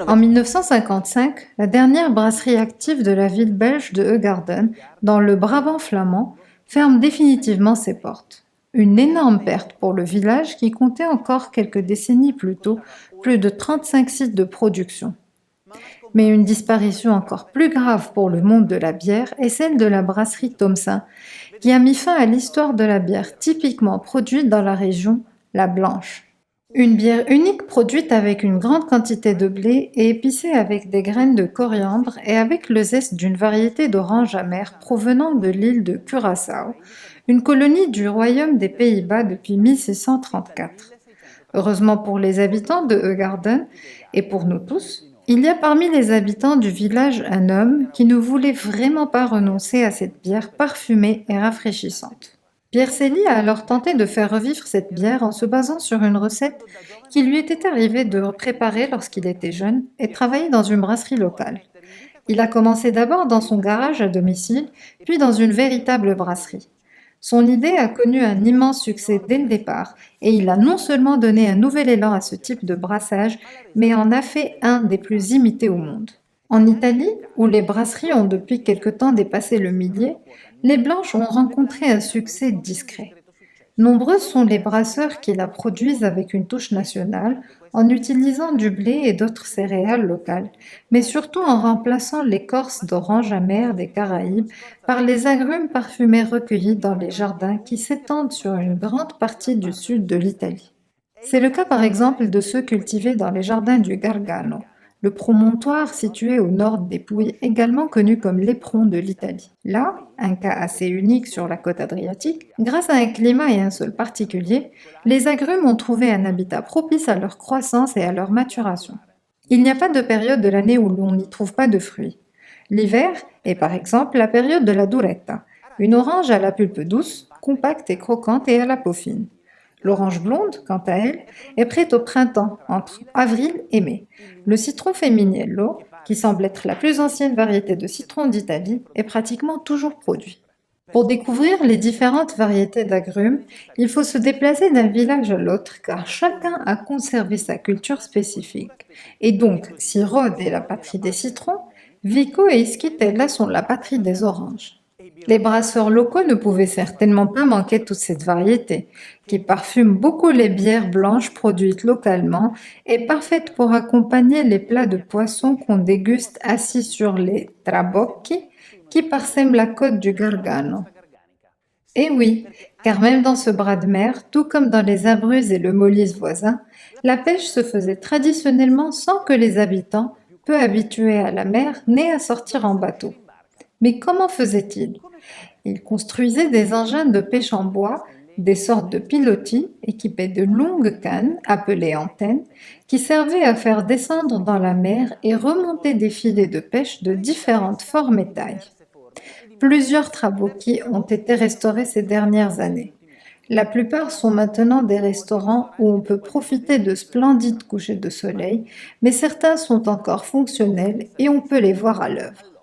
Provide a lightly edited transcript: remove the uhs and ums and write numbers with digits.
En 1955, la dernière brasserie active de la ville belge de Heugarden, dans le Brabant flamand, ferme définitivement ses portes. Une énorme perte pour le village qui comptait encore quelques décennies plus tôt plus de 35 sites de production. Mais une disparition encore plus grave pour le monde de la bière est celle de la brasserie Thomson, qui a mis fin à l'histoire de la bière typiquement produite dans la région, la blanche. Une bière unique produite avec une grande quantité de blé et épicée avec des graines de coriandre et avec le zeste d'une variété d'orange amère provenant de l'île de Curaçao, une colonie du Royaume des Pays-Bas depuis 1634. Heureusement pour les habitants de Heugarden et pour nous tous, il y a parmi les habitants du village un homme qui ne voulait vraiment pas renoncer à cette bière parfumée et rafraîchissante. Pierre Célie a alors tenté de faire revivre cette bière en se basant sur une recette qui lui était arrivée de préparer lorsqu'il était jeune et travaillait dans une brasserie locale. Il a commencé d'abord dans son garage à domicile, puis dans une véritable brasserie. Son idée a connu un immense succès dès le départ et il a non seulement donné un nouvel élan à ce type de brassage, mais en a fait un des plus imités au monde. En Italie, où les brasseries ont depuis quelque temps dépassé le millier, les blanches ont rencontré un succès discret. Nombreux sont les brasseurs qui la produisent avec une touche nationale, en utilisant du blé et d'autres céréales locales, mais surtout en remplaçant l'écorce d'orange amère des Caraïbes par les agrumes parfumés recueillis dans les jardins qui s'étendent sur une grande partie du sud de l'Italie. C'est le cas par exemple de ceux cultivés dans les jardins du Gargano, le promontoire situé au nord des Pouilles, également connu comme l'éperon de l'Italie. Là, un cas assez unique sur la côte adriatique, grâce à un climat et un sol particulier, les agrumes ont trouvé un habitat propice à leur croissance et à leur maturation. Il n'y a pas de période de l'année où l'on n'y trouve pas de fruits. L'hiver est par exemple la période de la duretta, une orange à la pulpe douce, compacte et croquante et à la peau fine. L'orange blonde, quant à elle, est prête au printemps, entre avril et mai. Le citron femminello, qui semble être la plus ancienne variété de citron d'Italie, est pratiquement toujours produit. Pour découvrir les différentes variétés d'agrumes, il faut se déplacer d'un village à l'autre car chacun a conservé sa culture spécifique. Et donc, si Rhodes est la patrie des citrons, Vico et Ischitella sont la patrie des oranges. Les brasseurs locaux ne pouvaient certainement pas manquer toute cette variété, qui parfume beaucoup les bières blanches produites localement et parfaites pour accompagner les plats de poisson qu'on déguste assis sur les trabocchi qui parsèment la côte du Gargano. Et oui, car même dans ce bras de mer, tout comme dans les Abruzzes et le Molise voisin, la pêche se faisait traditionnellement sans que les habitants, peu habitués à la mer, n'aient à sortir en bateau. Mais comment faisaient-ils? Ils construisaient des engins de pêche en bois, des sortes de pilotis équipés de longues cannes, appelées antennes, qui servaient à faire descendre dans la mer et remonter des filets de pêche de différentes formes et tailles. Plusieurs trabocchi ont été restaurés ces dernières années. La plupart sont maintenant des restaurants où on peut profiter de splendides couchers de soleil, mais certains sont encore fonctionnels et on peut les voir à l'œuvre.